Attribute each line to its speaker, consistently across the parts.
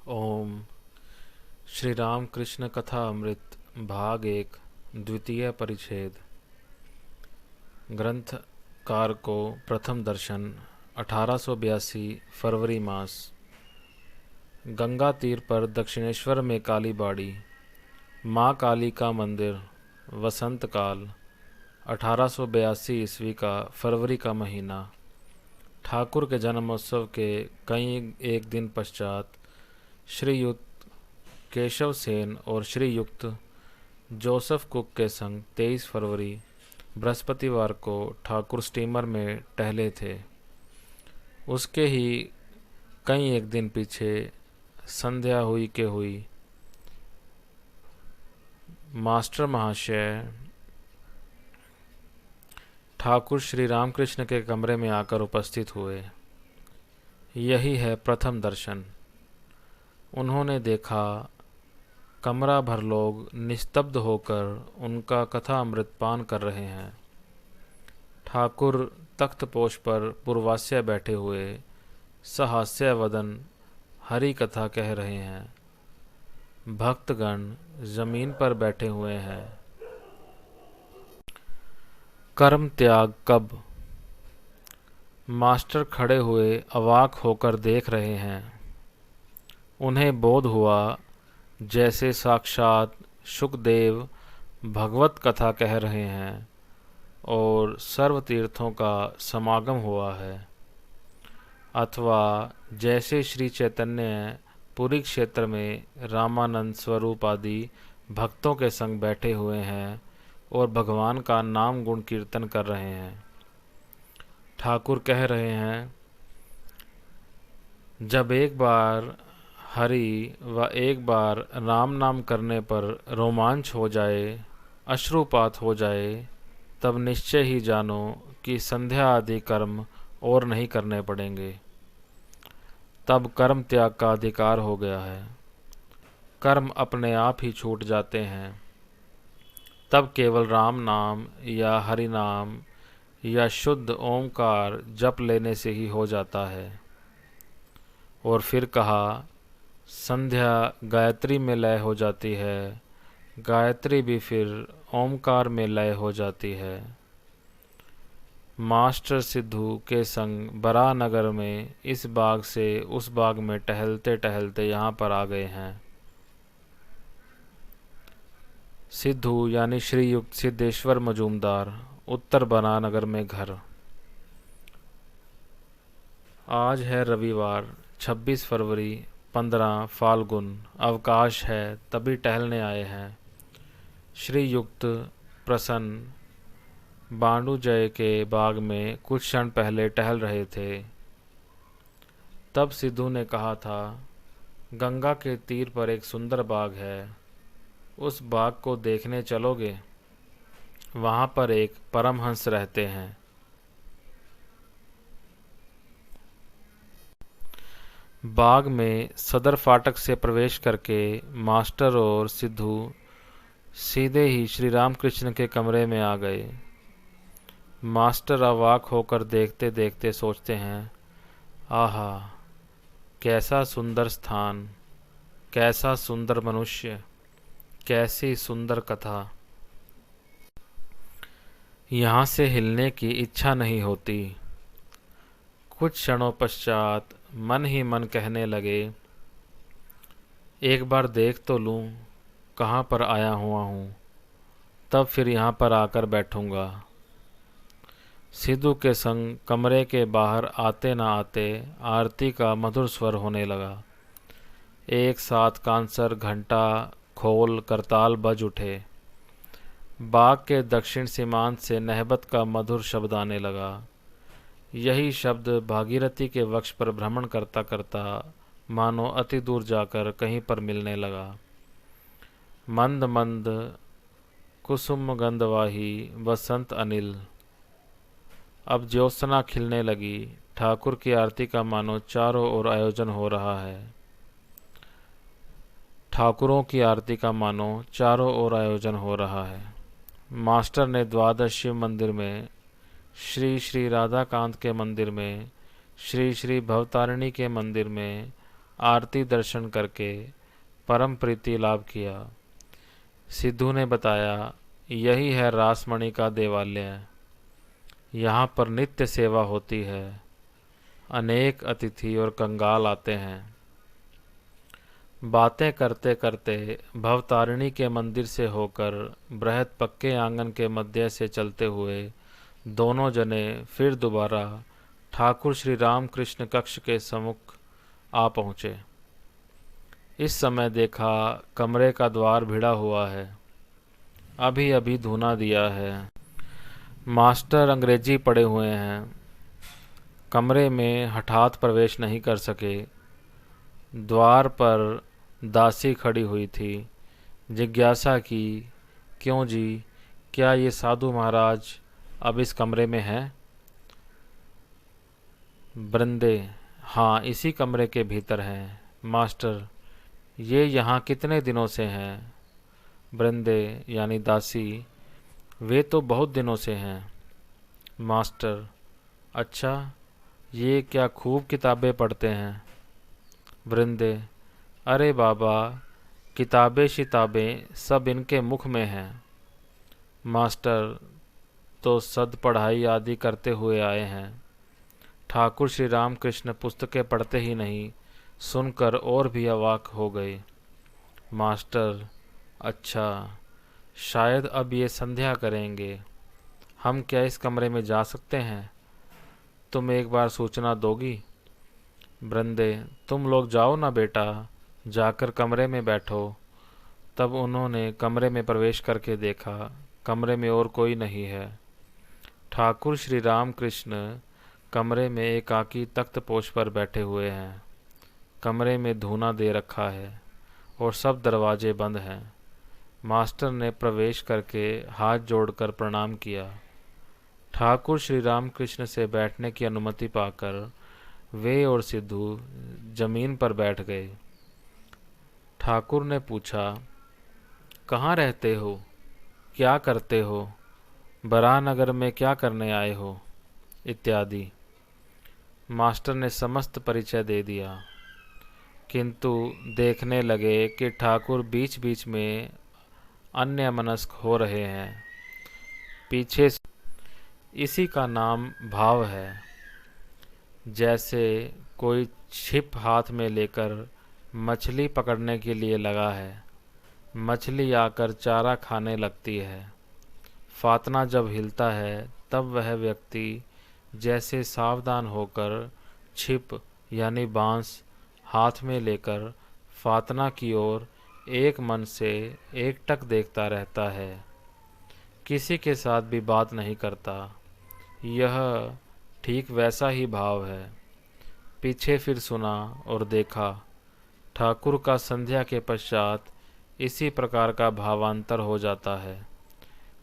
Speaker 1: ओम। श्री राम कृष्ण कथा अमृत भाग एक, द्वितीय परिच्छेद। ग्रंथकार को प्रथम दर्शन 1882 फरवरी मास। गंगा तीर पर दक्षिणेश्वर में काली बाड़ी, माँ काली का मंदिर। वसंत काल 1882 ईस्वी का फरवरी का महीना। ठाकुर के जन्मोत्सव के कई एक दिन पश्चात श्रीयुक्त केशव सेन और श्रीयुक्त जोसेफ कुक के संग 23 फरवरी बृहस्पतिवार को ठाकुर स्टीमर में टहले थे। उसके ही कई एक दिन पीछे संध्या हुई के हुई मास्टर महाशय ठाकुर श्री रामकृष्ण के कमरे में आकर उपस्थित हुए। यही है प्रथम दर्शन। उन्होंने देखा कमरा भर लोग निस्तब्ध होकर उनका कथा अमृत पान कर रहे हैं। ठाकुर तख्तपोश पर पूर्वास्य बैठे हुए सहास्य वदन हरि कथा कह रहे हैं। भक्तगण जमीन पर बैठे हुए हैं। कर्म त्याग कब? मास्टर खड़े हुए अवाक होकर देख रहे हैं। उन्हें बोध हुआ जैसे साक्षात शुकदेव भगवत कथा कह रहे हैं और सर्व तीर्थों का समागम हुआ है, अथवा जैसे श्री चैतन्य पुरी क्षेत्र में रामानंद स्वरूप आदि भक्तों के संग बैठे हुए हैं और भगवान का नाम गुण कीर्तन कर रहे हैं। ठाकुर कह रहे हैं, जब एक बार हरि व एक बार राम नाम करने पर रोमांच हो जाए, अश्रुपात हो जाए, तब निश्चय ही जानो कि संध्या आदि कर्म और नहीं करने पड़ेंगे। तब कर्म त्याग का अधिकार हो गया है। कर्म अपने आप ही छूट जाते हैं। तब केवल राम नाम या हरि नाम या शुद्ध ओंकार जप लेने से ही हो जाता है। और फिर कहा, संध्या गायत्री में लय हो जाती है, गायत्री भी फिर ओमकार में लय हो जाती है। मास्टर सिद्धू के संग बरानगर में इस बाग से उस बाग में टहलते टहलते यहाँ पर आ गए हैं। सिद्धू यानी श्रीयुक्त सिद्धेश्वर मजूमदार, उत्तर बरानगर में घर। आज है रविवार 26 फरवरी 15 फाल्गुन, अवकाश है, तभी टहलने आए हैं। श्रीयुक्त प्रसन्न बांडू जय के बाग में कुछ क्षण पहले टहल रहे थे। तब सिद्धू ने कहा था, गंगा के तीर पर एक सुंदर बाग है, उस बाग को देखने चलोगे? वहाँ पर एक परमहंस रहते हैं। बाग में सदर फाटक से प्रवेश करके मास्टर और सिद्धू सीधे ही श्री रामकृष्ण के कमरे में आ गए। मास्टर अवाक होकर देखते देखते सोचते हैं, आहा, कैसा सुंदर स्थान, कैसा सुंदर मनुष्य, कैसी सुंदर कथा। यहाँ से हिलने की इच्छा नहीं होती। कुछ क्षणों पश्चात मन ही मन कहने लगे, एक बार देख तो लूँ कहाँ पर आया हुआ हूँ, तब फिर यहाँ पर आकर बैठूँगा। सिद्धू के संग कमरे के बाहर आते न आते आरती का मधुर स्वर होने लगा। एक साथ कांसर, घंटा, खोल, करताल बज उठे। बाग के दक्षिण सीमांत से नहबत का मधुर शब्द आने लगा। यही शब्द भागीरथी के वक्ष पर भ्रमण करता करता मानो अति दूर जाकर कहीं पर मिलने लगा। मंद मंद कुसुम गंधवाही वसंत अनिल। अब ज्योत्सना खिलने लगी। ठाकुर की आरती का मानो चारों ओर आयोजन हो रहा है। ठाकुरों की आरती का मानो चारों ओर आयोजन हो रहा है। मास्टर ने द्वादश शिव मंदिर में, श्री श्री राधाकांत के मंदिर में, श्री श्री भवतारिणी के मंदिर में आरती दर्शन करके परम प्रीति लाभ किया। सिद्धू ने बताया, यही है रासमणि का देवालय। यहाँ पर नित्य सेवा होती है। अनेक अतिथि और कंगाल आते हैं। बातें करते करते भवतारिणी के मंदिर से होकर बृहद पक्के आंगन के मध्य से चलते हुए दोनों जने फिर दोबारा ठाकुर श्री रामकृष्ण कक्ष के सम्मुख आ पहुँचे। इस समय देखा कमरे का द्वार भिड़ा हुआ है। अभी अभी धूना दिया है। मास्टर अंग्रेजी पढ़े हुए हैं। कमरे में हठात प्रवेश नहीं कर सके। द्वार पर दासी खड़ी हुई थी। जिज्ञासा की, क्यों जी, क्या ये साधु महाराज अब इस कमरे में हैं? बृंदे, हाँ, इसी कमरे के भीतर हैं। मास्टर, ये यहाँ कितने दिनों से हैं? बृंदे यानी दासी, वे तो बहुत दिनों से हैं। मास्टर, अच्छा, ये क्या खूब किताबें पढ़ते हैं? बृंदे, अरे बाबा, किताबें शिताबें सब इनके मुख में हैं। मास्टर, तो सद पढ़ाई आदि करते हुए आए हैं। ठाकुर श्री रामकृष्ण पुस्तकें पढ़ते ही नहीं, सुनकर और भी अवाक हो गए। मास्टर, अच्छा, शायद अब ये संध्या करेंगे। हम क्या इस कमरे में जा सकते हैं? तुम एक बार सूचना दोगी? बृंदे, तुम लोग जाओ ना बेटा, जाकर कमरे में बैठो। तब उन्होंने कमरे में प्रवेश करके देखा, कमरे में और कोई नहीं है। ठाकुर श्री रामकृष्ण कमरे में एकाकी तख्तपोश पर बैठे हुए हैं। कमरे में धूना दे रखा है और सब दरवाजे बंद हैं। मास्टर ने प्रवेश करके हाथ जोड़कर प्रणाम किया। ठाकुर श्री रामकृष्ण से बैठने की अनुमति पाकर वे और सिद्धू जमीन पर बैठ गए। ठाकुर ने पूछा, कहाँ रहते हो? क्या करते हो? बराहनगर में क्या करने आए हो? इत्यादि। मास्टर ने समस्त परिचय दे दिया, किंतु देखने लगे कि ठाकुर बीच बीच में अन्यमनस्क हो रहे हैं। पीछे से इसी का नाम भाव है। जैसे कोई छिप हाथ में लेकर मछली पकड़ने के लिए लगा है। मछली आकर चारा खाने लगती है। फातना जब हिलता है तब वह व्यक्ति जैसे सावधान होकर छिप यानी बांस हाथ में लेकर फातना की ओर एक मन से एकटक देखता रहता है। किसी के साथ भी बात नहीं करता। यह ठीक वैसा ही भाव है। पीछे फिर सुना और देखा। ठाकुर का संध्या के पश्चात इसी प्रकार का भावांतर हो जाता है।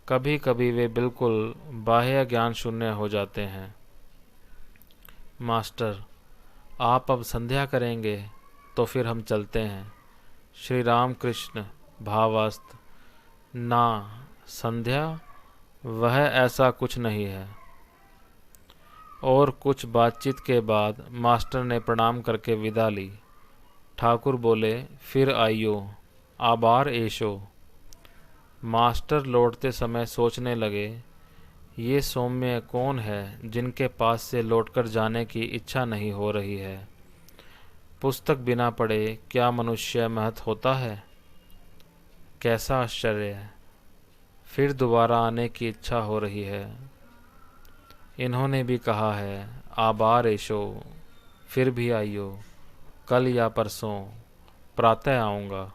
Speaker 1: कभी कभी वे बिल्कुल बाह्य ज्ञान शून्य हो जाते हैं। मास्टर, आप अब संध्या करेंगे तो फिर हम चलते हैं। श्री राम कृष्ण भावास्त, ना संध्या, वह ऐसा कुछ नहीं है। और कुछ बातचीत के बाद मास्टर ने प्रणाम करके विदा ली। ठाकुर बोले, फिर आइयो, आबार एशो। मास्टर लौटते समय सोचने लगे, ये सौम्य कौन है जिनके पास से लौटकर जाने की इच्छा नहीं हो रही है। पुस्तक बिना पढ़े क्या मनुष्य महत होता है? कैसा आश्चर्य है। फिर दोबारा आने की इच्छा हो रही है। इन्होंने भी कहा है, आबार एशो, फिर भी आइयो, कल या परसों प्रातः आऊँगा।